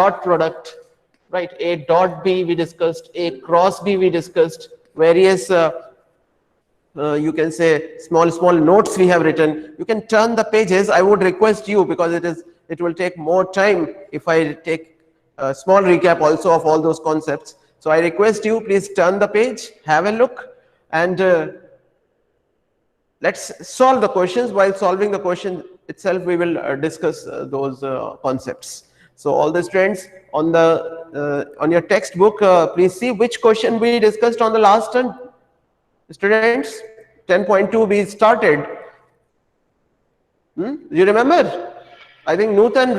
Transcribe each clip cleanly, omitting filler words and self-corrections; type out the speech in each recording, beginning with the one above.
dot product, right? A dot B we discussed, A cross B we discussed, various you can say small notes we have written. You can turn the pages. I would request you, because it will take more time if I take a small recap also of all those concepts. So I request you, please turn the page, have a look, and let's solve the questions. While solving the question itself, we will discuss those concepts. So all the students on the on your textbook, please see which question we discussed on the last turn. Students, 10.2 we started. You remember? I think Nutan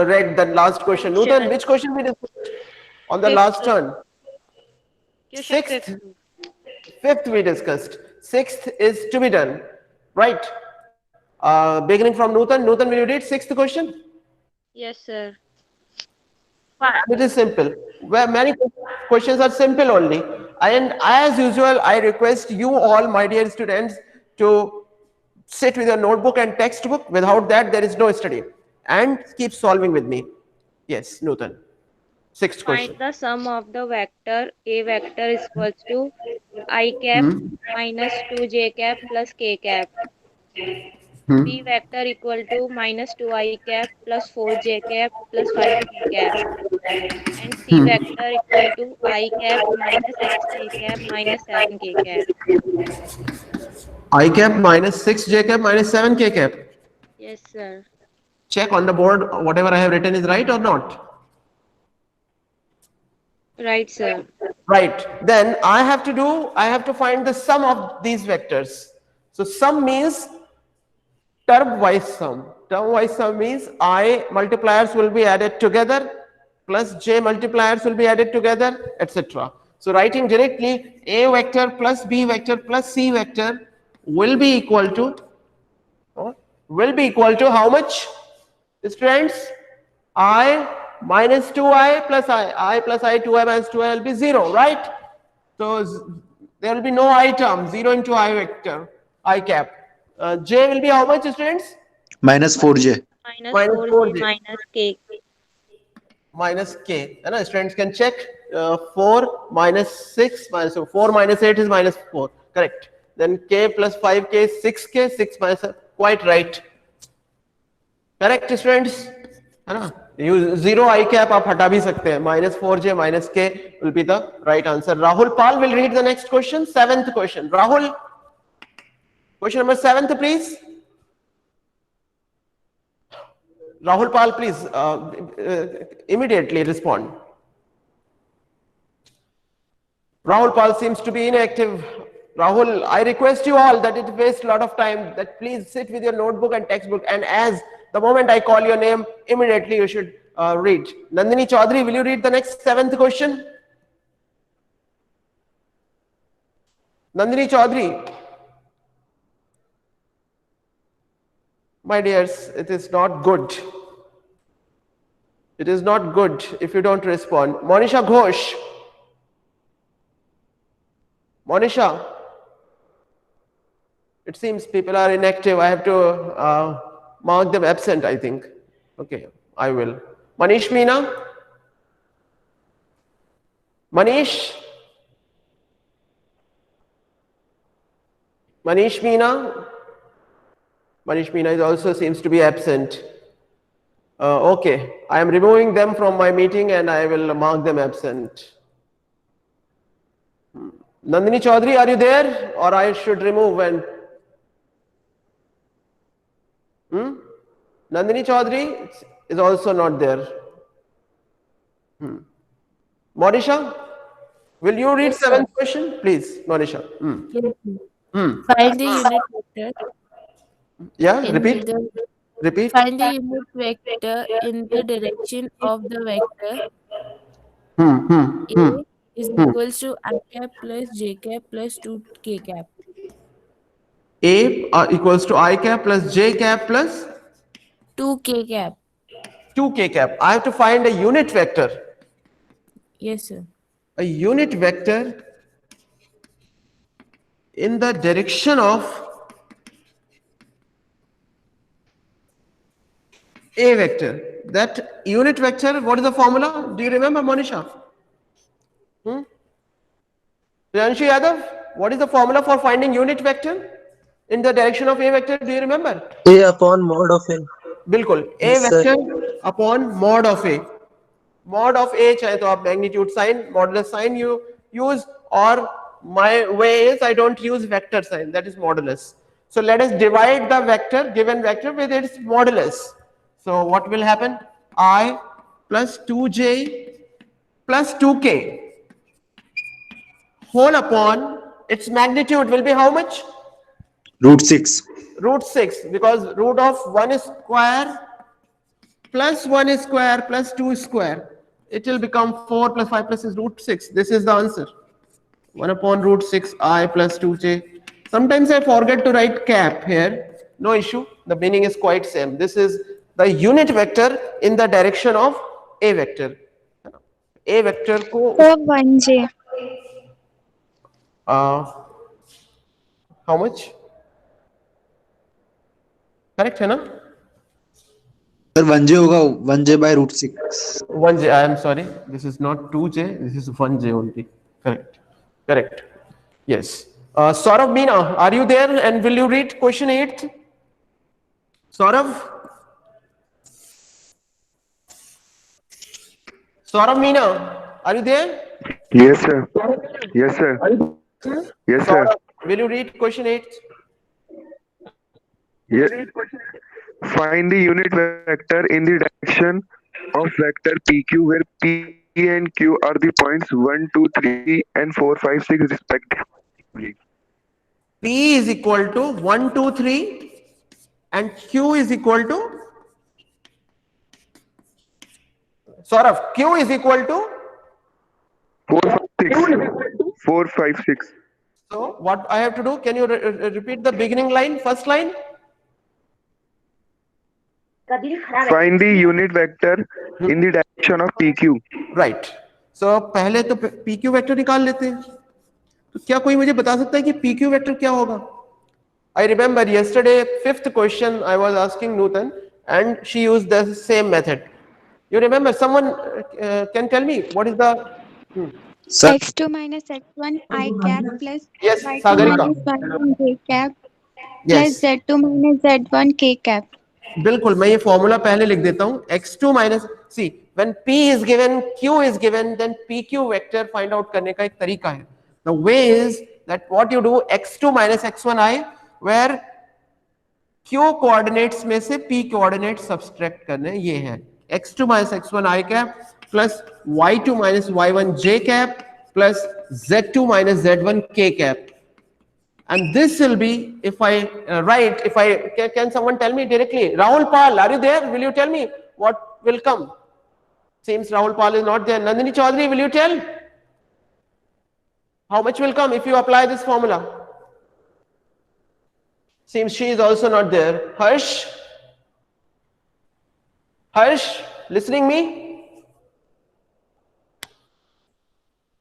read that last question. Nutan, Sure. which question we discussed on the Fifth. last turn? Question Sixth. fifth. Fifth we discussed. Sixth is to be done. Right. Beginning from Nutan. Nutan, will you read sixth question? Yes, sir. It is simple. Where many questions are simple only. And as usual, I request you all, my dear students, to sit with your notebook and textbook. Without that, there is no study. And keep solving with me. Yes, Nutan. Sixth question. Find the sum of the vector A vector is equals to I cap minus 2j cap plus k cap. B vector equal to minus 2I cap plus 4j cap plus 5k cap. And C vector equal to I cap minus 6j cap minus 7k cap. I cap minus 6 j cap minus 7 k cap. Yes, sir. Check on the board whatever I have written is right or not. Right, sir. Right. Then I have to find the sum of these vectors. So sum means term-wise sum. Term-wise sum means I multipliers will be added together plus j multipliers will be added together, etc. So writing directly, a vector plus b vector plus c vector will be equal to how much, students? I minus 2i plus I plus I 2i minus 2i will be 0, right? So there will be no I term, 0 into I vector, I cap. J will be how much, students? minus 4j. Minus Minus 4j 4j minus k. minus k. And students can check 4 minus 6 minus, so 4 minus 8 is minus 4, correct. Then k plus 5k is 6k, 6 minus, quite right. Correct, students? है ना? You zero I cap आप हटा भी सकते हैं. Minus 4j minus k will be the right answer. Rahul Pal will read the next question. Seventh question. Rahul, question number 7th, please. Rahul Pal, please immediately respond. Rahul Pal seems to be inactive. Rahul, I request you all that it wastes a lot of time, that please sit with your notebook and textbook, and as the moment I call your name, immediately you should read. Nandini Chaudhary, will you read the next 7th question? Nandini Chaudhary. My dears, it is not good. It is not good if you don't respond. Monisha Ghosh. Monisha. It seems people are inactive. I have to mark them absent, I think. Okay, I will. Manish Meena? Manish? Manish Meena? Manish Meena is also seems to be absent. Okay, I am removing them from my meeting and I will mark them absent. Nandini Chaudhary, are you there? Or I should remove and... Nandini Chaudhary is also not there. Monisha, will you read Yes, sir. 7th question? Please, Monisha. Yes, sir. Find the unit vector Yeah, in repeat. the Repeat. find the unit vector in the direction of the vector A is equals to I cap plus j cap plus 2k cap. A equals to I cap plus J cap plus 2k cap. 2K cap. I have to find a unit vector. Yes, sir. A unit vector in the direction of A vector. that unit vector, what is the formula? Do you remember, Monisha? Priyanshu Yadav, what is the formula for finding unit vector in the direction of A vector? Do you remember? A upon mod of n. बिल्कुल A Yes, sir. vector upon mod of A. Mod of A चाहे तो आप magnitude sign, modulus sign you use, or my way is I don't use vector sign, that is modulus. So let us divide the vector, given vector, with its modulus. So what will happen? I plus 2j plus 2k whole upon its magnitude will be how much? Root 6. Root 6, because root of 1 square plus 1 square plus 2 square, it will become 4 plus 5 plus is root 6. This is the answer. 1 upon root 6 I plus 2j. Sometimes I forget to write cap here. No issue. The meaning is quite same. This is the unit vector in the direction of A vector. A vector को Sir, 1J. how much? Correct है ना? Sir, 1j होगा 1j by root 6. 1j, I am sorry, this is not 2j, this is 1j only. Correct. Correct. Yes. Saurav Meena, are you there and will you read question 8? Saurav? Saurav Meena, are you there? Yes, sir. Yes, sir. Yes, sir. Saurav, will you read question 8? Yes. Find the unit vector in the direction of vector PQ where P and Q are the points 1, 2, 3 and 4, 5, 6 respectively. P is equal to 1, 2, 3 and Q is equal to Saurav, Q is equal to 4, 5, 6. 4, 5, 6. so what I have to do, can you repeat the beginning line, first line? Find the unit vector in the direction of PQ. Right. So पहले तो PQ vector निकाल लेते हैं. तो क्या कोई मुझे बता सकता है कि PQ वेक्टर क्या होगा? I remember yesterday, 5th question I was asking Nutan and she used the same method. You remember? Someone can tell me what is the Sir, X2 minus X1 I cap plus yes, Y2 Sagarika. minus Y1 J cap Yes. plus Z2 minus Z1 K cap. बिल्कुल मैं ये formula पहले लिख देता हूं x2 minus see when p is given q is given then pq vector find out करने का एक तरीका है. The way is that what you do x2 minus x1i where q coordinates में से p coordinates subtract करने ये है x2 minus x1i cap plus y2 minus y1 j cap plus z2 minus z1 k cap. And this will be, if I write, if I can someone tell me directly? Rahul Pal, are you there? Will you tell me what will come? Seems Rahul Pal is not there. Nandini Chaudhary, will you tell? How much will come if you apply this formula? Seems she is also not there. Harsh? Harsh, listening me?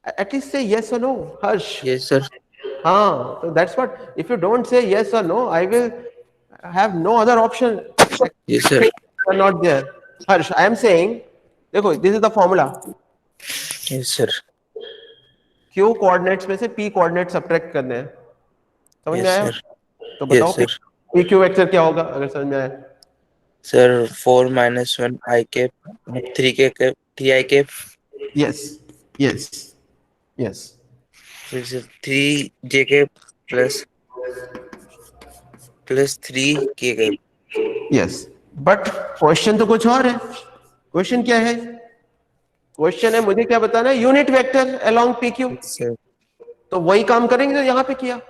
At least say yes or no. Harsh. Yes, sir. So that's what, if you don't say yes or no, I will have no other option. Yes, sir. You are not there. Harsh, I am saying, देखो, this is the formula. Yes, sir. Q coordinates में से P coordinates subtract करने हैं. समझ में आया? Yes, sir. तो बताओ Yes, sir. PQ वेक्टर क्या होगा अगर समझ में आया? Sir, 4 minus 1 I cap, 3 K cap, 3 I cap, Yes. Yes. Yes. so it's a 3 J cap plus 3 K cap. Yes. But question तो कुछ और है. Question क्या है? Question है मुझे क्या बताना है? Unit vector along PQ. Yes, sir. तो वही काम करेंगे जो यहाँ पे किया.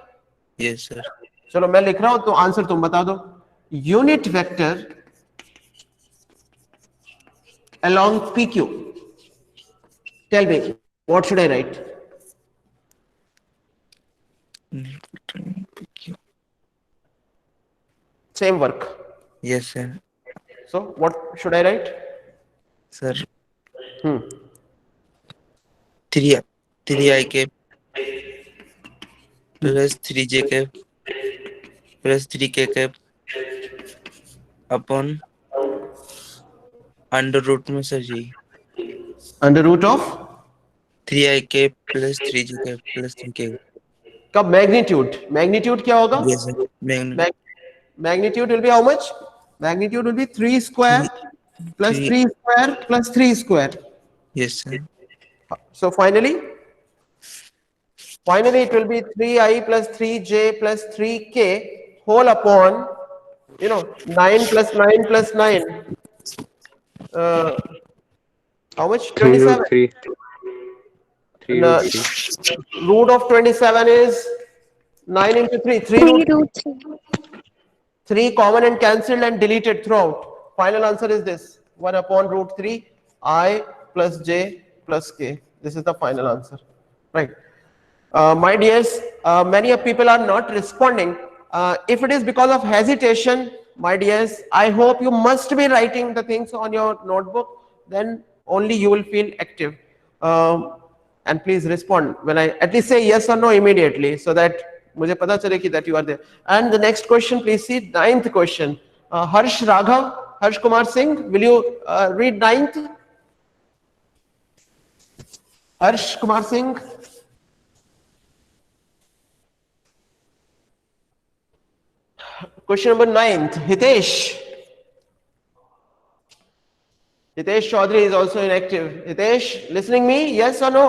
Yes, sir. चलो मैं लिख रहा हूं तो आंसर तुम बता दो. Unit vector along PQ. Tell me, what should I write? Same work. Yes, sir. So what should I write? Sir, 3 I cap plus 3 J cap plus 3 K cap upon under root में sir ji under root of 3i plus 3j plus 3k। का magnitude क्या होगा? Yes sir। Magnitude will be how much? Magnitude will be 3 square plus 3। 3 square plus 3 square. Yes sir। So finally it will be 3i plus 3j plus 3k whole upon 9 plus 9 plus 9. How much? 3 root 27. 3. 3 And, root 3. root of 27 is 9 into 3. 3 3 root root 3. 3 common and cancelled and deleted throughout. Final answer is this: 1 upon root 3 I plus j plus k. This is the final answer, right? My dears, many of people are not responding. If it is because of hesitation, my dears, I hope you must be writing the things on your notebook. Then only you will feel active. And please respond when I at least say yes or no immediately, so that मुझे पता चले कि that you are there. And the next question, please see 9th question. Harsh Kumar Singh, will you read 9th? Harsh Kumar Singh. Question number 9th, Hitesh. Hitesh Chaudhary is also inactive. Hitesh, listening me? Yes or no?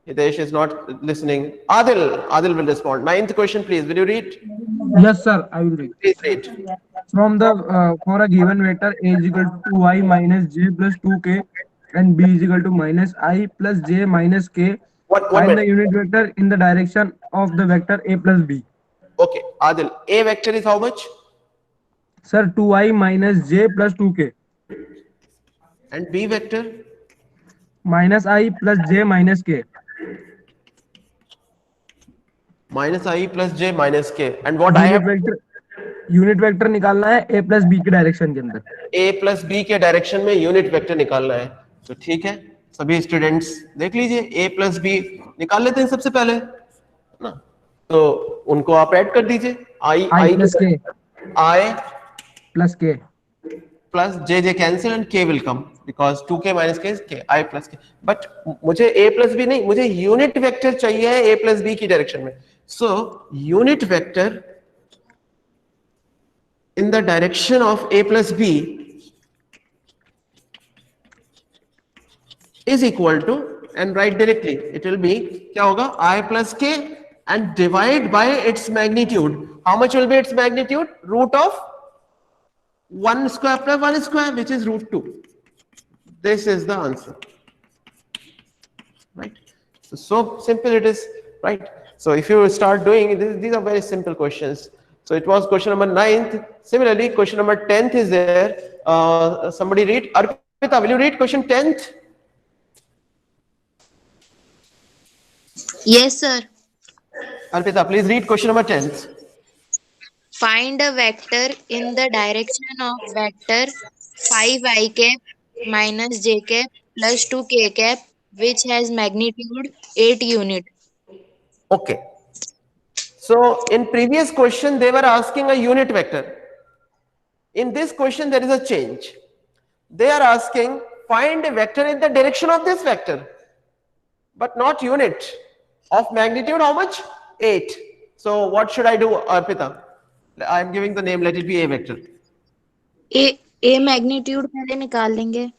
Hitesh is not listening. Adil will respond. 9th question, please. Will you read? Yes, sir. I will read. Please read. From the for a given vector a is equal to 2i minus j plus 2k and b is equal to minus I plus j minus k, One find the minute. unit vector in the direction of the vector a plus b. Okay, Adil. A vector is how much? Sir, 2i minus j plus 2k And B vector? minus I plus j minus k. Minus I plus J minus K. And what I have unit vector निकालना है a plus B के direction के अंदर. A plus B के direction में unit vector निकालना है. तो ठीक है, सभी स्टूडेंट्स देख लीजिए, A प्लस बी निकाल लेते हैं सबसे पहले ना. तो उनको आप ऐड कर दीजिए. I plus k I plus k. plus j cancel and k will come because 2k minus k is k, I plus k. But मुझे a plus b नहीं, मुझे यूनिट वेक्टर चाहिए a plus b की direction में. So unit vector in the direction of a plus b is equal to, and write directly, it will be क्या होगा, I plus k and divide by its magnitude. How much will be its magnitude? Root of 1 square plus 1 square, which is root 2. This is the answer, right? So simple it is, right? So if you start doing this, these are very simple questions. So it was question number 9th. Similarly, question number 10th is there. Somebody read. Arpita, will you read question 10th? Yes, sir. Arpita, please read question number 10th. Find a vector in the direction of vector 5i cap minus j cap plus 2k cap which has magnitude 8 unit. Okay. So in previous question, they were asking a unit vector. In this question, there is a change. They are asking, find a vector in the direction of this vector, but not unit. Of magnitude, how much? 8. So what should I do, Arpita? I am giving the name, let it be a vector. A magnitude पहले निकाल लेंगे,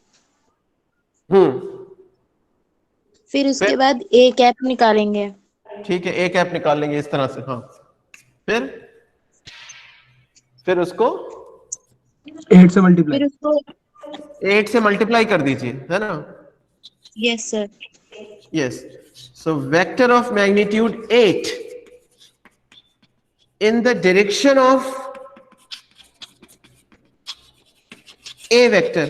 फिर उसके बाद a cap निकालेंगे. ठीक है, a cap निकाल लेंगे इस तरह से. हाँ, फिर उसको 8 से मल्टीप्लाई. फिर उसको 8 से मल्टीप्लाई कर दीजिए, है ना? yes sir. Yes. So vector of magnitude 8 in the direction of a vector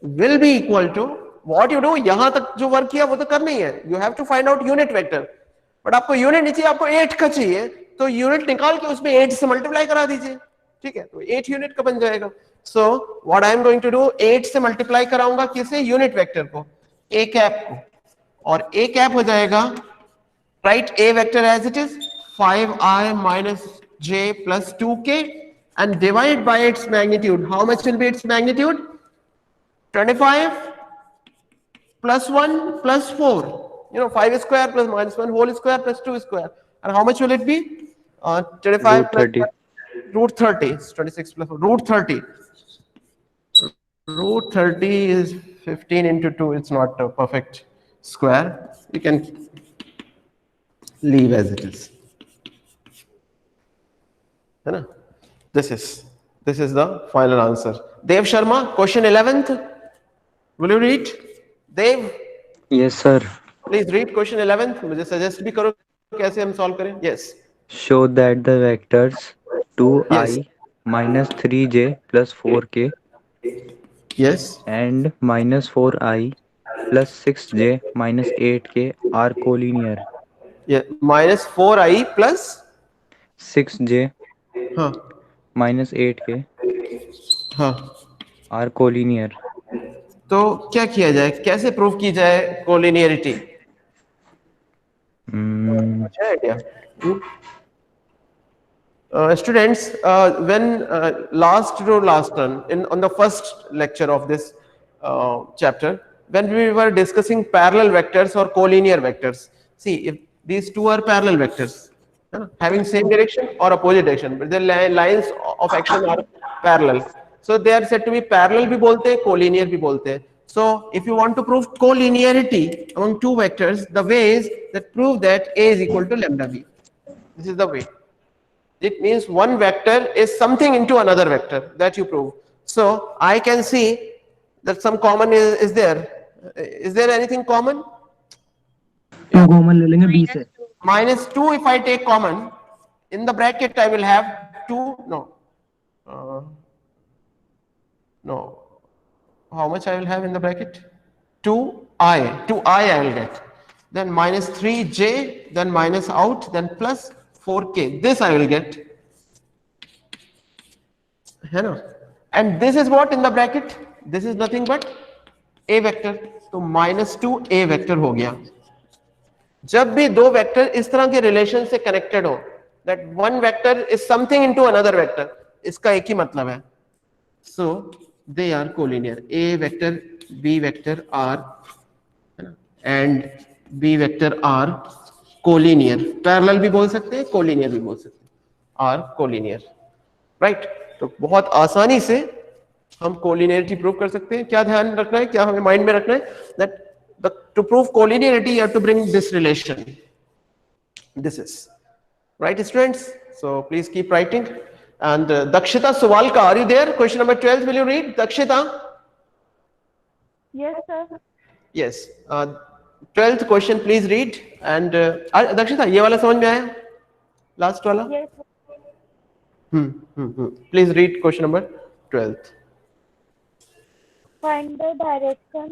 will be equal to what you do. यहां तक जो वर्क किया वो तो करना ही है. You have to find out unit vector. But आपको यूनिट नहीं चाहिए, आपको 8 का चाहिए, तो यूनिट निकाल के उसमें 8 से मल्टीप्लाई करा दीजिए. ठीक है, तो 8 यूनिट का बन जाएगा. So what I am going to do, 8 से मल्टीप्लाई कराऊंगा किसे? यूनिट वेक्टर को, a cap को, और a cap हो जाएगा, write a vector as it is, 5i minus j plus 2k and divide by its magnitude. How much will be its magnitude? 25 plus 1 plus 4. 5 square plus minus 1 whole square plus 2 square. And how much will it be? 25 Root plus 30. root 30. It's 26 plus root 30. Root 30 is 15 into 2. It's not a perfect square. You can leave as it is. This is the final answer. Dev Sharma, question 11th. Will you read? Dev, Yes, sir. please read question 11th. मुझे suggest भी करो कैसे हम solve करें. Yes. Show that the vectors 2i Yes. minus 3j plus 4k Yes. and minus 4i plus 6j minus 8k are collinear. Yeah. Minus 4i plus 6j हाँ minus 8k हाँ. are collinear. तो क्या किया जाए? कैसे prove की जाए collinearity? Mm, अच्छा idea. Students, when last turn in on the first lecture of this chapter, when we were discussing parallel vectors or collinear vectors, see if these two are parallel vectors, having same direction or opposite direction, but the lines of action are parallel, so they are said to be parallel भी बोलते हैं, collinear भी बोलते हैं. So if you want to prove collinearity among two vectors, the way is that prove that A is equal to lambda B. This is the way. It means one vector is something into another vector that you prove. So I can see that some common is there. Is there anything common? तो common ले लेंगे B से. Minus 2 if I take common, in the bracket I will have 2, no. How much I will have in the bracket? 2i I will get. Then minus 3j, then minus out, then plus 4k. This I will get. And this is what in the bracket? This is nothing but a vector. So minus 2a vector हो गया. जब भी दो vector इस तरह के relation से connected हो, that one vector is something into another vector, इसका एक ही मतलब है. So they are collinear. A vector, B vector are and B vector are collinear. Parallel भी बोल सकते हैं, collinear भी बोल सकते हैं. Are collinear, right? तो बहुत आसानी से हम collinearity प्रूव कर सकते हैं. क्या ध्यान रखना है, क्या हमें माइंड में रखना है? That to prove collinearity you have to bring this relation. This is right, students. So please keep writing. And Dakshita Suvalka, are you there? Question number 12. Will you read, Dakshita? Yes, sir. Yes. 12th question, please read. And Dakshita, ये वाला समझ में आया? Last वाला? Yes. Please read question number 12th. Find the direction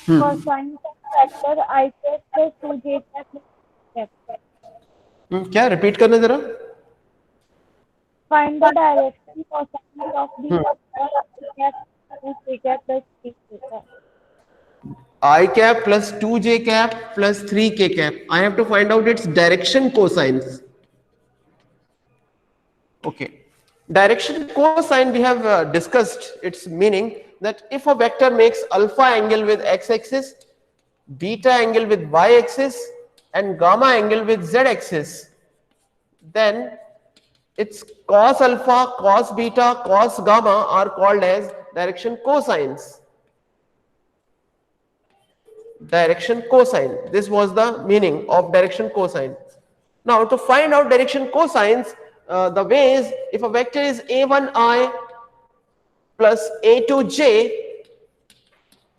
cosine factor I cap plus 2j cap. क्या repeat करना जरा? Find the direction cosine of the vector I cap plus 2j cap. I cap plus 2j cap plus 3k cap. I have to find out its direction cosines. Okay. Direction cosine we have discussed its meaning, that if a vector makes alpha angle with x-axis, beta angle with y-axis, and gamma angle with z-axis, then its cos alpha, cos beta, cos gamma are called as direction cosines. Direction cosine. This was the meaning of direction cosine. Now to find out direction cosines, the way is, if a vector is a1i plus a2j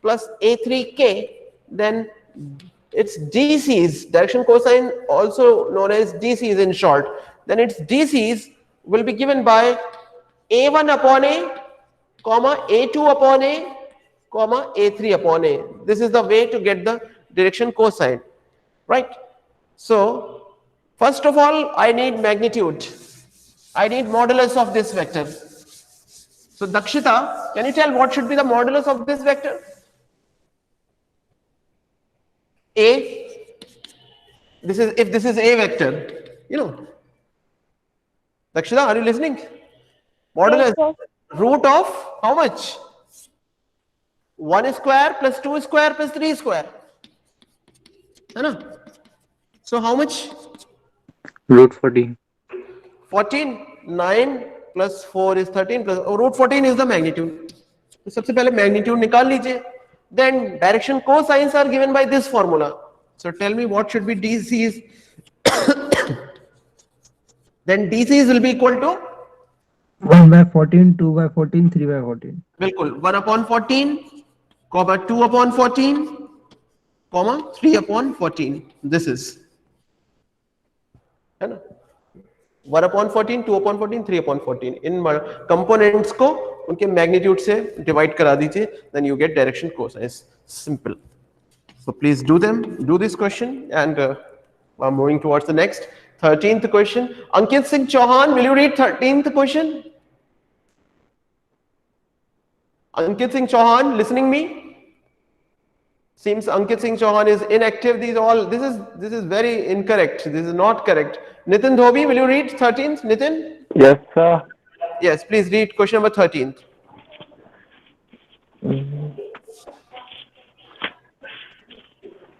plus a3k, then its DCs, direction cosine also known as DCs in short, then its DCs will be given by a1 upon a, comma a2 upon a, comma a3 upon a. This is the way to get the direction cosine, right? So first of all, I need magnitude. I need modulus of this vector. So Dakshita, can you tell what should be the modulus of this vector? A. This is, if this is a vector, Dakshita, are you listening? Modulus, Yes, sir. root of how much? 1 square plus 2 square plus 3 square. है ना? So how much? Root 14. 14. 9 plus 4 is 13 plus root 14 is the magnitude. तो सबसे पहले magnitude निकाल लीजिए. Then direction cosines are given by this formula. So tell me what should be DC's. Then DC's will be equal to 1 by 14, 2 by 14, 3 by 14. बिल्कुल 1 upon 14, comma 2 upon 14, comma 3 upon 14. This is, है ना? 1 upon 14, 2 upon 14, 3 upon 14. इन components को उनके magnitude से divide करा दीजिए, then you get direction cosines. Simple. So please do them. Do this question, and I'm moving towards the next 13th question. Ankit Singh Chauhan, will you read 13th question? Ankit Singh Chauhan, listening me? Seems Ankit Singh Chauhan is inactive. This is very incorrect. This is not correct. Nitin Dhobi, will you read 13th? Nitin? Yes, sir. Yes, please read question number 13th.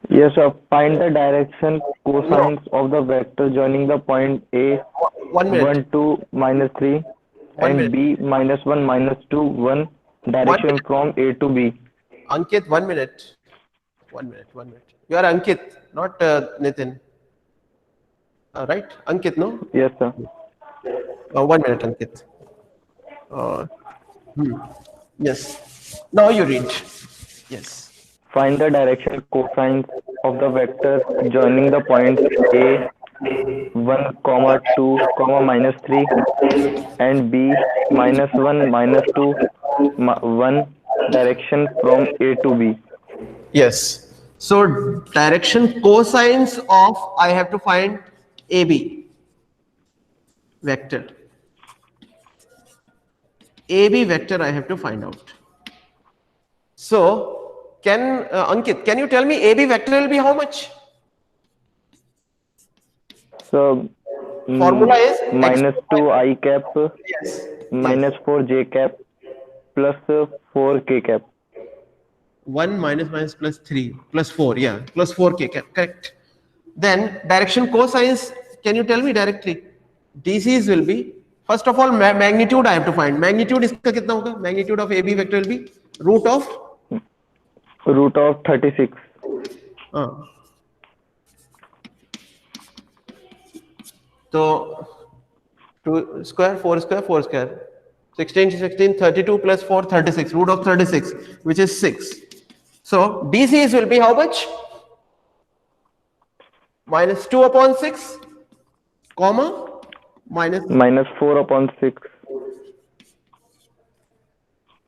Yes, sir. Find the direction cosines of the vector joining the point A 1 minute. 1, 2, minus 3 and minute. B minus 1, minus 2, 1 direction minute. from A to B. Ankit, 1 minute. 1 minute, 1 minute. You are Ankit, not Nitin. Right? Ankit, no? Yes, sir. 1 minute, Ankit. Yes. Now you read. Yes. Find the direction cosines of the vector joining the point A 1, 2, minus 3 and B minus 1, minus 2, 1 direction from A to B. Yes. So direction cosines of, I have to find AB vector. AB vector I have to find out. So can Ankit, can you tell me AB vector will be how much? So Formula is minus 2 I cap yes. minus 4 j cap plus 4 k cap. 1 minus plus 3 plus 4, yeah, plus 4k, correct. Then direction cosines, can you tell me directly? DC's will be, first of all, magnitude I have to find. Magnitude iska kitna hoga? Magnitude of AB vector will be root of 36. So 2 square, 4 square, 4 square. 16, 32 plus 4, 36. Root of 36, which is 6. So DC's will be how much? Minus 2 upon 6, comma, minus 4 upon 6.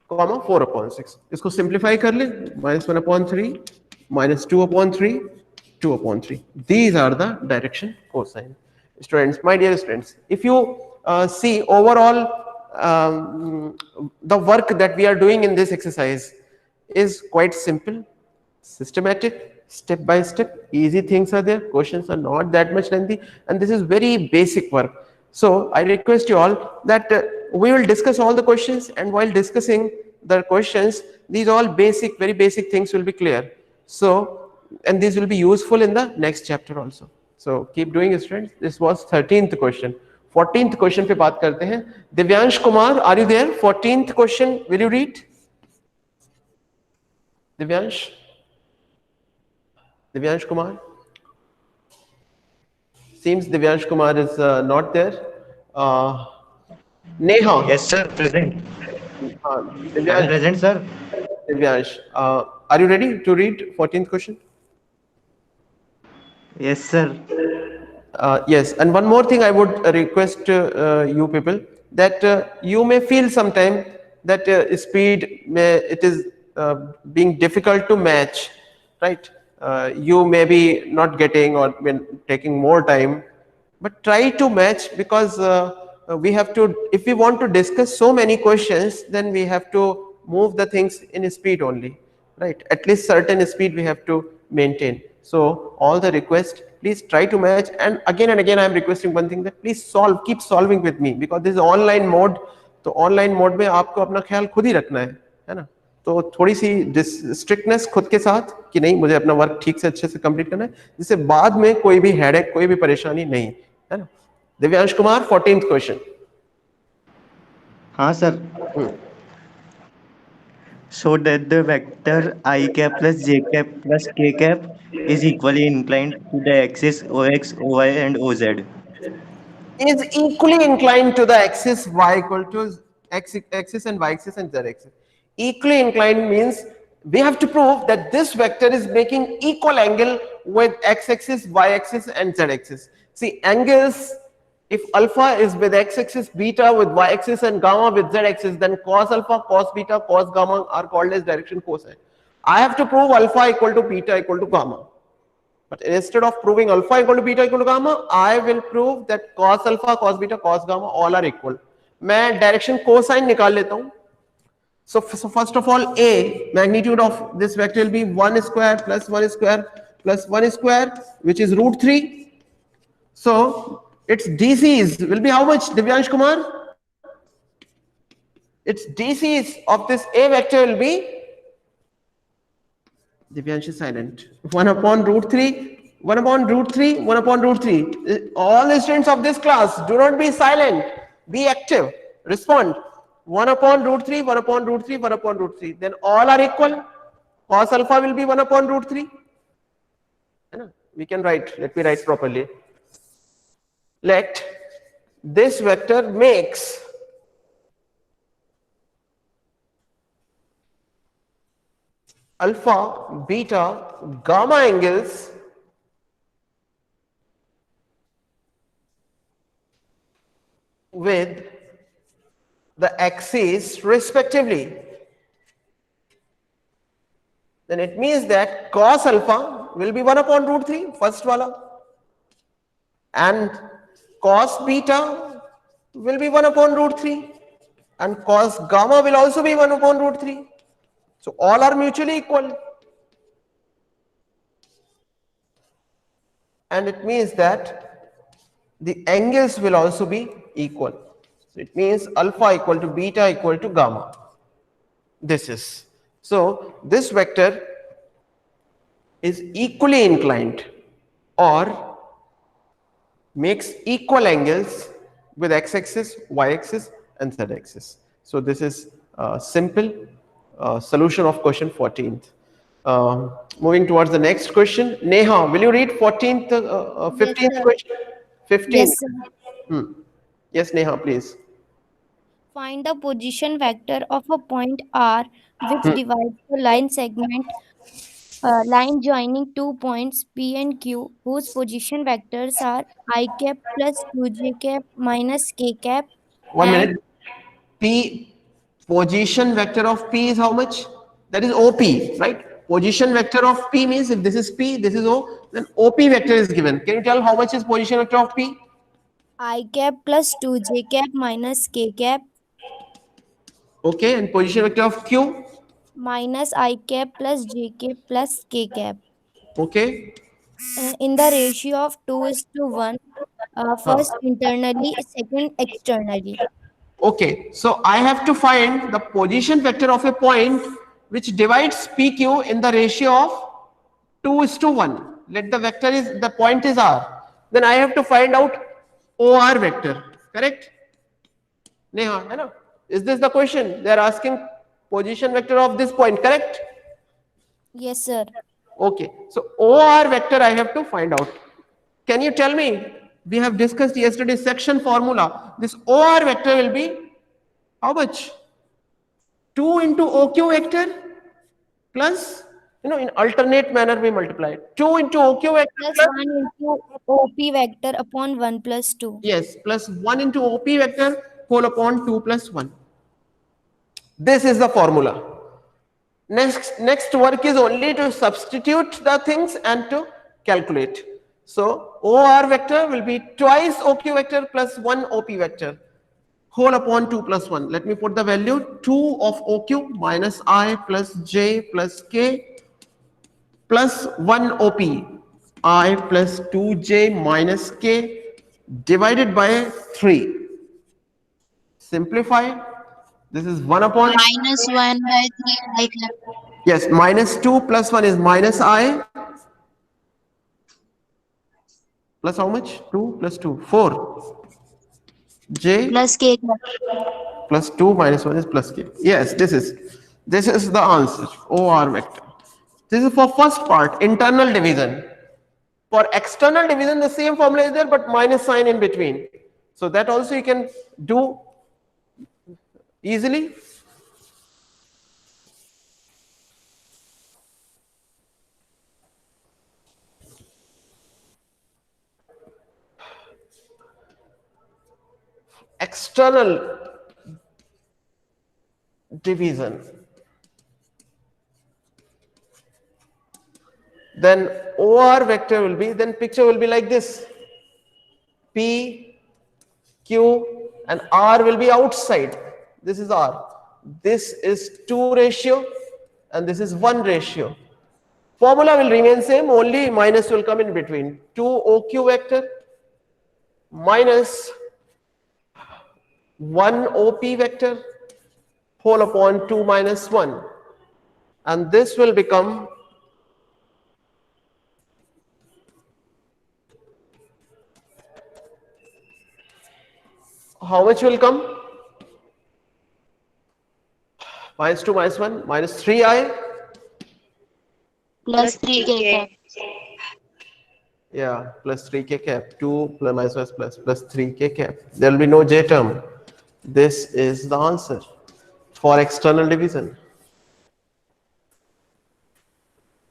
Comma 4 upon 6. इसको simplify कर ले. Minus 1 upon 3, minus 2 upon 3, 2 upon 3. These are the direction cosine. Students, my dear students, if you see overall the work that we are doing in this exercise is quite simple, systematic, step by step, easy things are there, questions are not that much lengthy, and this is very basic work. So I request you all that we will discuss all the questions, and while discussing the questions, these all basic, very basic things will be clear. So, and these will be useful in the next chapter also. So keep doing it, students. This was 13th question. 14th question पे बात करते हैं. Divyansh Kumar, are you there? 14th question, will you read? Divyansh Kumar. Seems Divyansh Kumar is not there. Neha. Yes, sir. Present. Divyansh. Present, sir. Divyansh, are you ready to read 14th question? Yes, sir. Yes, and one more thing I would request you people, that you may feel sometime that speed it is being difficult to match, right? You may be not getting or taking more time, but try to match, because we have to, if we want to discuss so many questions, then we have to move the things in speed only, right? At least certain speed we have to maintain. So all the request, please try to match, and again I am requesting one thing, that please keep solving with me, because this is online mode. तो online mode में आपको अपना ख्याल खुद ही रखना है ना। तो थोड़ी सी स्ट्रिक्टनेस खुद के साथ कि नहीं मुझे अपना वर्क ठीक से अच्छे से कंप्लीट करना है, जिससे बाद में कोई भी हेडेक कोई भी परेशानी नहीं, है ना। Divyansh Kumar 14th question. हाँ sir. So that the vector I cap plus j cap plus k cap is equally inclined to the axis OX, OY and OZ. Is equally inclined to the axis y equal to x axis and y axis and z axis. Equally inclined means we have to prove that this vector is making equal angle with x axis, y axis and z axis. See, angles, if alpha is with x axis, beta with y axis and gamma with z axis, then cos alpha, cos beta, cos gamma are called as direction cosine. I have to prove alpha equal to beta equal to gamma. But instead of proving alpha equal to beta equal to gamma, I will prove that cos alpha, cos beta, cos gamma all are equal. मैं direction cosine निकाल लेता हूं. So first of all, A, magnitude of this vector will be 1 square plus 1 square plus 1 square, which is root 3. So its DCs will be how much, Divyansh Kumar? Its DCs of this A vector will be, Divyansh is silent, 1 upon root 3, 1 upon root 3, 1 upon root 3. All the students of this class, do not be silent, be active, respond. 1 upon root 3, 1 upon root 3, 1 upon root 3. Then all are equal. Cos alpha will be 1 upon root 3. We can write, let me write properly. Let this vector makes alpha, beta, gamma angles with the axes respectively. Then it means that cos alpha will be 1 upon root 3, first wala, and cos beta will be 1 upon root 3, and cos gamma will also be 1 upon root 3. So all are mutually equal. And it means that the angles will also be equal. So it means alpha equal to beta equal to gamma. This is. So this vector is equally inclined or makes equal angles with x-axis, y-axis and z-axis. So this is simple solution of question 14th. Moving towards the next question. Neha, will you read 15th Yes, question? 15th. Yes, sir. Yes, Neha, please. Find the position vector of a point R which divides the line segment line joining 2 points P and Q whose position vectors are I cap plus 2j cap minus k cap. 1 minute. P, position vector of P is how much? That is OP, right? Position vector of P means if this is P, this is O, then OP vector is given. Can you tell how much is position vector of P? I cap plus 2j cap minus k cap Okay, and position vector of Q? minus I cap plus j cap plus k cap. Okay. In the ratio of 2:1, first internally, second externally. Okay, so I have to find the position vector of a point which divides PQ in the ratio of 2:1. Let the vector is, the point is R. Then I have to find out OR vector, correct? Neha, hai na? Is this the question? They are asking position vector of this point, correct? Yes, sir. Okay, so OR vector I have to find out. Can you tell me? We have discussed yesterday section formula. This OR vector will be how much? 2 into OQ vector plus, in alternate manner we multiply. 2 into OQ vector Plus 1 into OP vector upon 1 plus 2. Yes, plus 1 into OP vector whole upon 2 plus 1. This is the formula. Next work is only to substitute the things and to calculate. So OR vector will be twice OQ vector plus 1 OP vector whole upon 2 plus 1. Let me put the value 2 of OQ minus I plus J plus K plus 1 OP I plus 2J minus K divided by 3. Simplify. This is 1 upon minus 1 by 3 I cap. yes, minus 2 plus 1 is minus I plus how much? 2 plus 2 4 j Plus k cap. plus 2 minus 1 is plus k. Yes, this is the answer. OR vector. This is for first part, internal division. For external division, the same formula is there, but minus sign in between. So that also you can do easily. External division. Then OR vector will be, then picture will be like this. P, Q and R will be outside. This is R. This is 2 ratio and this is 1 ratio. Formula will remain same, only minus will come in between. 2 OQ vector minus 1 OP vector whole upon 2 minus 1. And this will become how much will come? Minus 2 minus 1 minus 3i Plus 3k cap. Yeah, plus 3k cap. 2 plus minus plus 3k cap. There will be no j term. This is the answer for external division.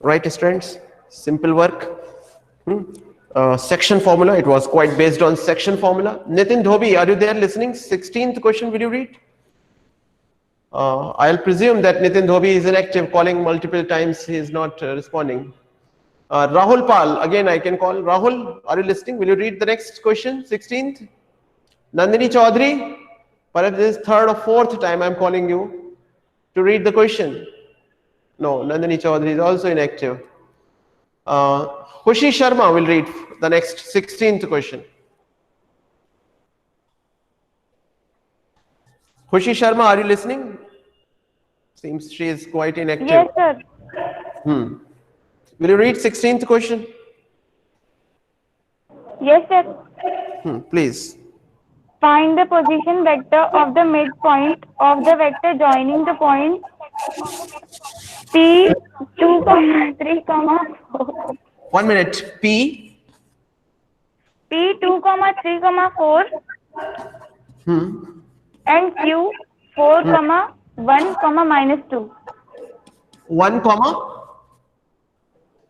Right, students? Simple work. Section formula. It was quite based on section formula. Nitin Dhobi, are you there listening? 16th question, will you read? I'll presume that Nitin Dhobi is inactive, calling multiple times. He is not responding. Rahul Pal, again I can call. Rahul, are you listening? Will you read the next question, 16th? Nandini Chaudhary, perhaps this is 3rd or 4th time I'm calling you to read the question. No, Nandini Chaudhary is also inactive. Khushi Sharma will read the next 16th question. Khushi Sharma, are you listening? Seems she is quite inactive. Yes, sir. Will you read 16th question? Yes, sir. Please. Find the position vector of the midpoint of the vector joining the points P 2, 3, 4. 1 minute. P 2, 3, 4 and Q 4, 1, minus 2. 1 comma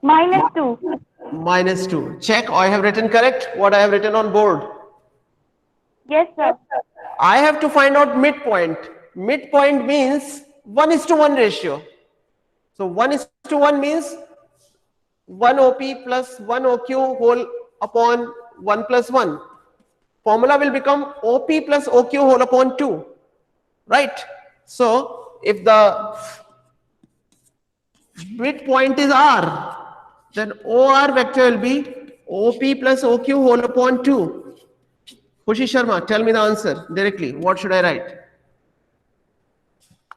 minus 2. Minus 2. Check. I have written correct what I have written on board. Yes, sir. I have to find out midpoint. Midpoint means 1:1 ratio. So 1:1 means 1 OP plus 1 OQ whole upon 1 plus 1. Formula will become OP plus OQ whole upon 2. Right? So if the midpoint is R, then OR vector will be OP plus OQ whole upon 2. Khushi Sharma, tell me the answer directly. What should I write?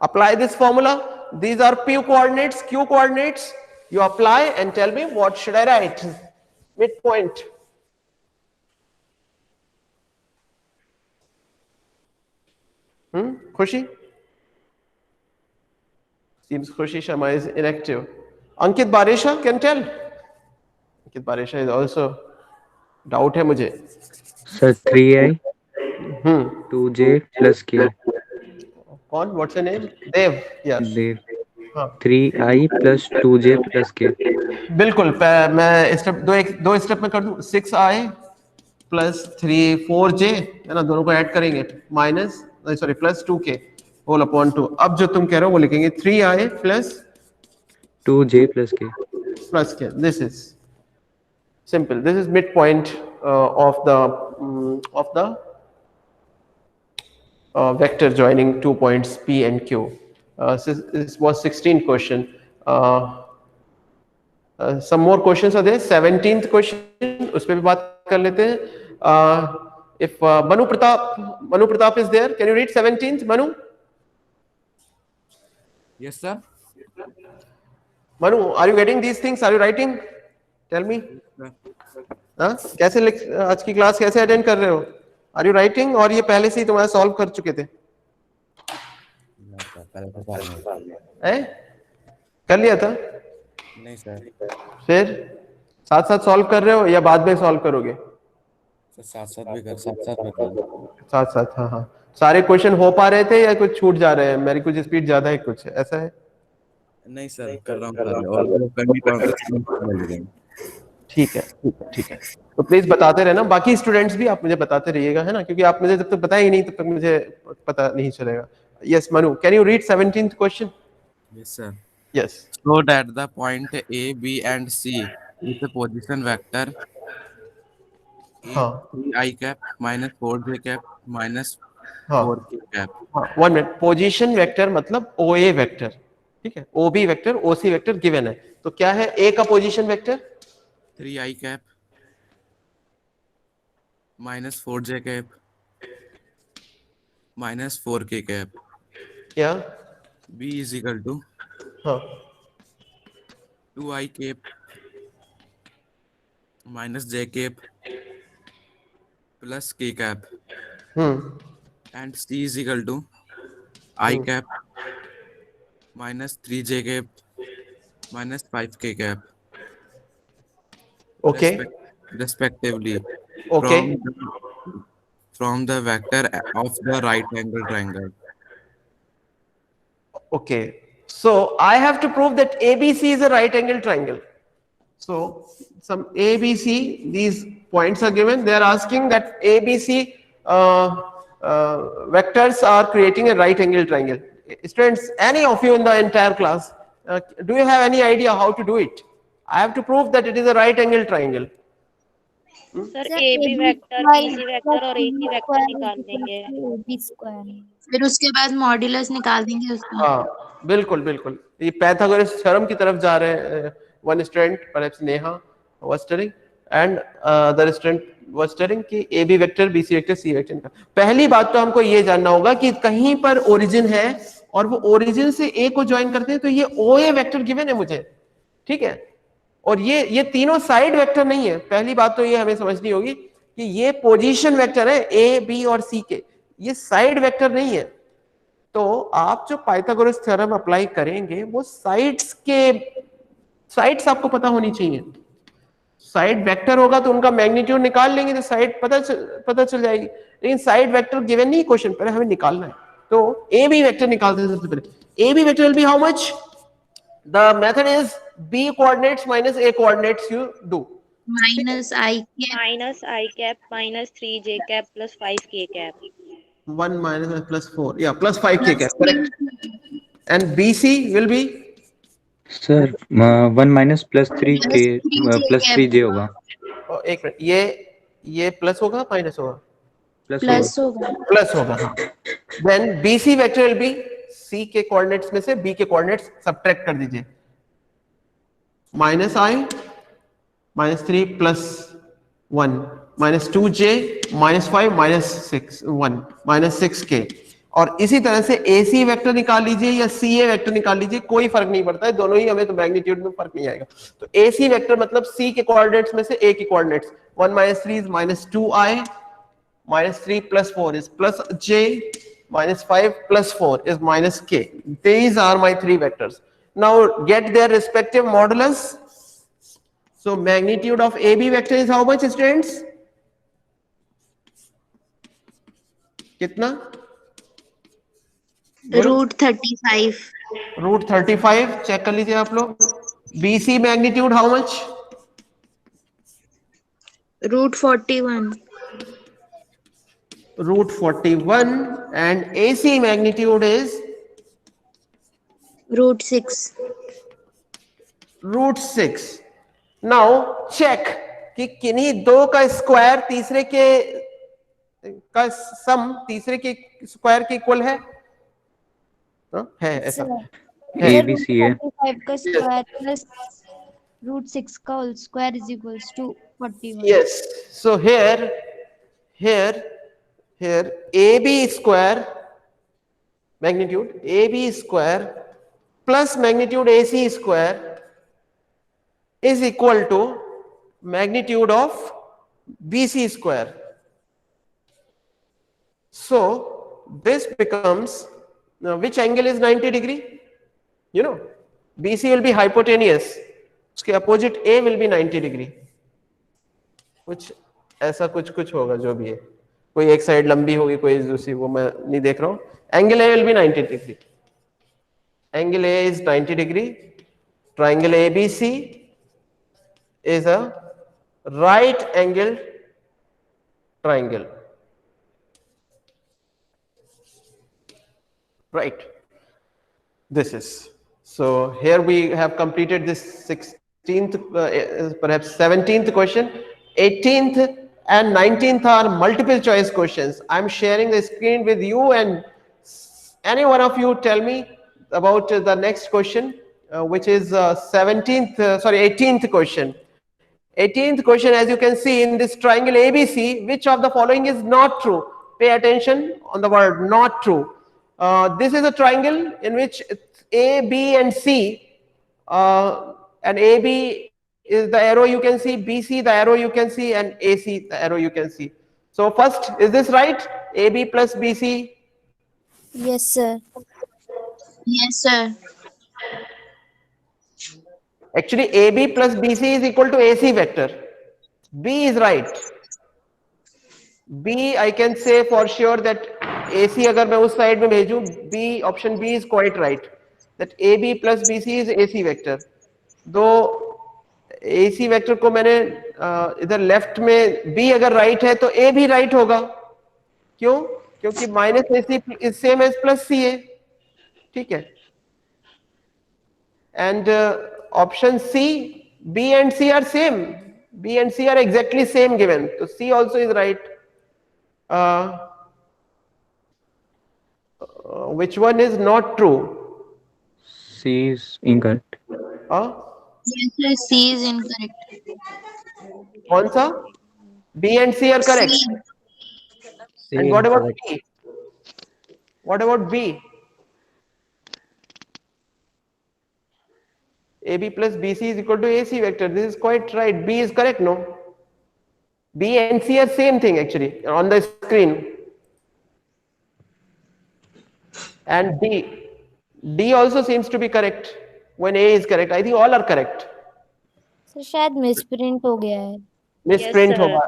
Apply this formula. These are P coordinates, Q coordinates. You apply and tell me what should I write. Midpoint. Khushi? Seems Khushi Sharma is inactive. Ankit Baresha can tell. Ankit Baresha is also doubt hai mujhe. Sir, 3i 2j plus k. कौन? What's your name? Dev. Yes. Dev. 3i plus 2j plus k. बिल्कुल मैं step दो step में कर दूं. 6i plus 4j है ना, दोनों को ऐड करेंगे minus sorry plus 2k whole upon 2. अब जो तुम कह रहे हो वो लिखेंगे 3i plus 2j plus k. Plus k. This is simple. This is midpoint of the vector joining 2 points P and Q. This was 16th question. Some more questions are there. 17th question, उस पे भी बात कर लेते हैं. If Manu Pratap is there, can you read 17th, Manu? Yes, sir. Manu, are you getting these things? Are you writing? Tell me. हाँ, कैसे आज की क्लास कैसे अटेंड कर रहे हो? Are you writing और ये पहले से ही तुम्हारा सॉल्व कर चुके थे? कर लिया था? नहीं सर। फिर साथ साथ सॉल्व कर रहे हो या बाद में सॉल्व करोगे? साथ साथ। हाँ, सारे क्वेश्चन हो पा रहे थे या कुछ छूट जा रहे हैं? मेरी कुछ स्पीड ज्यादा है, कुछ ऐसा है? नहीं सर, कर रहा हूँ और करनी पड़ेगी। ठीक है। तो प्लीज बताते रहना, बाकी स्टूडेंट्स भी आप मुझे बताते रहिएगा, है ना, क्योंकि आप मुझे जब तक बताएंगे नहीं तब तक मुझे पता नहीं चलेगा। Yes Manu, can you read 17th question? Yes sir. Yes. So that the point A, B and C is a position vector हाँ 3 I cap minus 4 J cap minus हाँ 4 K cap. हाँ 1 मिनट। पोजीशन वेक्टर मतलब OA vector, ठीक है, OB vector, OC vector given है, तो क्या है A का position vector? 3 I cap minus 4 J cap minus 4 K cap. क्या? B is equal to हाँ 2 I cap minus J cap plus K cap and C is equal to I cap minus 3 J cap minus 5 K cap. Okay. Respectively. Okay. From the vector of the right angle triangle. Okay, so I have to prove that ABC is a right angle triangle. So some ABC, these points are given. They are asking that ABC vectors are creating a right angle triangle. Students, any of you in the entire class, do you have any idea how to do it? I have to prove that it is a right angle triangle. Sir AB vector, BC vector और AC vector निकाल देंगे। फिर उसके बाद modulus निकाल देंगे उसका। हाँ बिल्कुल बिल्कुल, ये पाइथागोरस थ्योरम की तरफ जा रहे हैं। One student perhaps Neha was studying and the student was studying कि AB vector, BC vector, C vector का। पहली बात तो हमको ये जानना होगा कि कहीं पर ओरिजिन है और वो ओरिजिन से A को ज्वाइन करते हैं, तो ये OA वेक्टर गिवन है मुझे, ठीक है, और ये तीनों साइड वेक्टर नहीं है। पहली बात तो ये हमें समझनी होगी कि ये पोजीशन वेक्टर है A, B और C के, ये साइड वेक्टर नहीं है। तो आप जो पाइथागोरस थ्योरम अप्लाई करेंगे वो साइड्स आपको पता होनी चाहिए। साइड वेक्टर होगा तो उनका मैग्नीट्यूड निकाल लेंगे तो साइड पता चल जाएगी, लेकिन साइड वेक्टर गिवन नहीं क्वेश्चन, पहले हमें निकालना है। तो ए बी वेक्टर निकालते हैं सबसे पहले। A B vector will be how much? The method is b coordinates minus a coordinates you do. minus I cap minus 3j cap plus 5k cap. 1 minus plus 4, yeah, plus 5k cap, correct. And BC will be sir 1 minus plus 3k plus 3j होगा। एक minute, ये plus होगा minus होगा? Plus होगा। हाँ। Then BC vector will be C के coordinates में से B के कोऑर्डिनेट्स सब्ट्रैक्ट कर दीजिए। Minus I minus 3 plus 1 minus 2j minus 5 minus 6 1 minus 6k, और इसी तरह से AC वेक्टर निकाल लीजिए या CA वेक्टर निकाल लीजिए, कोई फर्क नहीं पड़ता है, दोनों ही हमें तो मैग्नीट्यूड में फर्क नहीं आएगा। तो AC वेक्टर मतलब C के कोऑर्डिनेट्स में से A के coordinates, 1 minus 3 is minus 2I minus 3 plus 4 is plus j, minus 5 plus 4 is minus k. These are my three vectors. Now get their respective modulus. So magnitude of AB vector is how much, students? कितना? Root 35। Root 35 check कर लीजिए आप लोग। BC magnitude how much? Root 41। Root 41, and AC magnitude is root 6। Root 6। Now check कि किन्हीं दो का square तीसरे के का सम तीसरे के स्क्वायर के इक्वल है? है ऐसा? ABC है। 35 का स्क्वायर प्लस रूट 6 का whole square is equals to 41। Yes. So here AB square magnitude AB square plus magnitude AC square is equal to magnitude of BC square. So this becomes, now which angle is 90 degree? You know, BC will be hypotenuse, उसके opposite A will be 90 degree. कुछ ऐसा कुछ होगा, जो भी है, कोई एक साइड लंबी होगी, कोई दूसरी, वो मैं नहीं देख रहा हूं. Angle A will be 90 degree. Angle A is 90 degree. Triangle ABC is a right angled triangle. Right. This is. So here we have completed this 16th, perhaps 17th question. 18th and 19th are multiple choice questions. I'm sharing the screen with you, and any one of you tell me about the next question, which is 18th question. 18th question, as you can see in this triangle ABC, which of the following is not true? Pay attention on the word not true. This is a triangle in which A, B and C, and AB is the arrow you can see, BC the arrow you can see, and AC the arrow you can see. So first, is this right? AB plus BC? Yes, sir. Yes, sir. Actually, AB plus BC is equal to AC vector. B is right. B, I can say for sure that AC अगर मैं उस side में भेजूं, B, option B is quite right. That AB plus BC is AC vector. Though AC vector को मैंने इधर left में B अगर right है तो A भी राइट होगा. क्यों? क्योंकि minus AC is same as plus CA. ठीक है. And option C, B and C are same. B and C are exactly same given. So C also is right. Which one is not true? C is incorrect. Yes, sir. C is incorrect. कौन सा? B and C are correct. C And is what about correct. B? What about B? AB plus BC is equal to AC vector. This is quite right. B is correct, no? B and C are same thing actually on the screen. And D also seems to be correct when A is correct. I think all are correct. Sir शायद misprint हो गया है. Misprint होगा.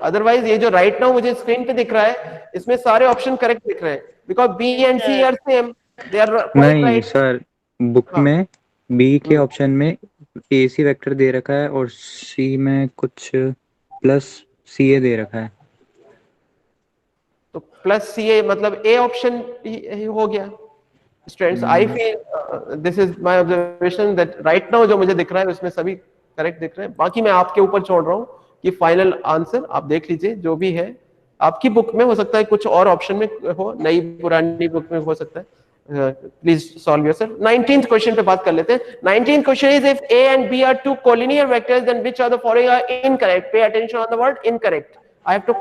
Otherwise ये जो right now मुझे screen पे दिख रहा है, इसमें सारे ऑप्शन करेक्ट दिख रहे हैं. Because B and C are same. They are quite नहीं right. सर, बुक में बी के ऑप्शन में AC वेक्टर दे रखा है और सी में कुछ प्लस CA दे रखा है. तो प्लस CA मतलब A ऑप्शन हो गया. Students, I feel this is my observation that right now जो मुझे दिख रहा है उसमें सभी करेक्ट दिख रहे हैं. बाकी मैं आपके ऊपर छोड़ रहा हूँ कि फाइनल आंसर आप देख लीजिए. जो भी है आपकी बुक में हो सकता है कुछ और ऑप्शन में हो, नई पुरानी बुक में हो सकता है. Please solve yourself. 19th question पे बात कर लेते हैं. 19th question is if A and B are two collinear vectors, then which of the following are incorrect? Pay attention on the word incorrect. I have to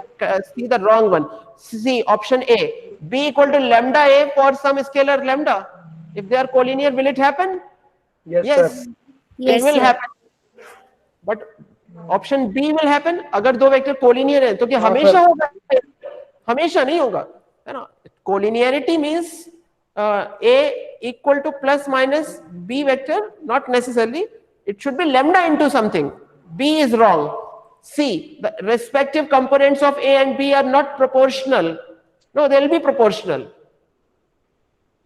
see the wrong one. C, option A. B equal to lambda A for some scalar lambda. If they are collinear, will it happen? Yes, Yes. sir. It Yes, will sir. happen. But option B will happen. अगर दो vector collinear हैं तो क्या हाँ, हमेशा sir. होगा? हमेशा नहीं होगा, है ना. Collinearity means A equal to plus minus B vector, not necessarily. It should be lambda into something. B is wrong. C, the respective components of A and B are not proportional. No, they will be proportional.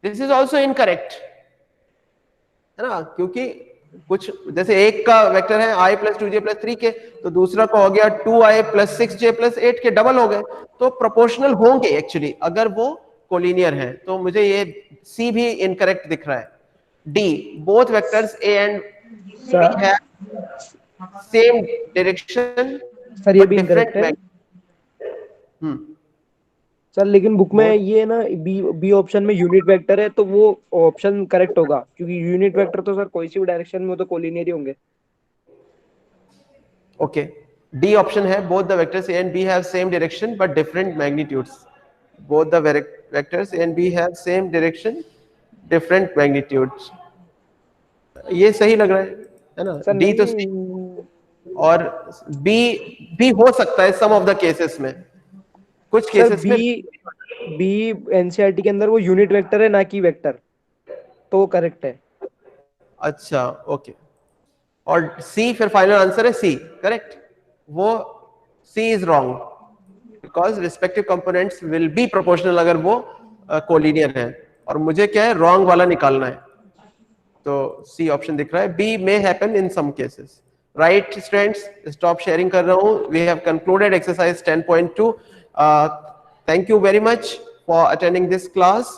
This is also incorrect. है ना, क्योंकि कुछ जैसे एक का vector है I plus 2j plus 3k, तो दूसरा का हो गया 2i plus 6j plus 8k, double हो गए. तो प्रोपोर्शनल होंगे एक्चुअली अगर वो कोलिनियर है. तो मुझे ये C भी इनकरेक्ट दिख रहा है. D, both vectors A and B Sir. have same direction sir ये but भी different इनकरेक्ट है. magnitude. सर लेकिन बुक में ये ना बी ऑप्शन में यूनिट वेक्टर है, तो वो ऑप्शन करेक्ट होगा क्योंकि यूनिट वेक्टर तो सर कोई सी भी डायरेक्शन में हो तो कोलिनियर ही होंगे. ओके, D option है both the vectors A and B have same direction but different magnitudes. Both the vectors A and B have same direction, different magnitudes. ये सही लग रहा है ना? D तो सही, और B भी हो सकता है some of the cases में, कुछ cases में बी एनसीईआरटी के अंदर वो यूनिट वेक्टर है ना कि वेक्टर, तो वो करेक्ट है। अच्छा ओके। और C फिर फाइनल आंसर है C, करेक्ट? वो C is wrong because respective components will be proportional अगर वो कोलिनियर है, और मुझे क्या है रॉन्ग वाला निकालना है, तो C ऑप्शन दिख रहा है। B may happen in some cases. Right students, stop sharing कर रहा हूँ। We have concluded exercise 10.2. Thank you very much for attending this class.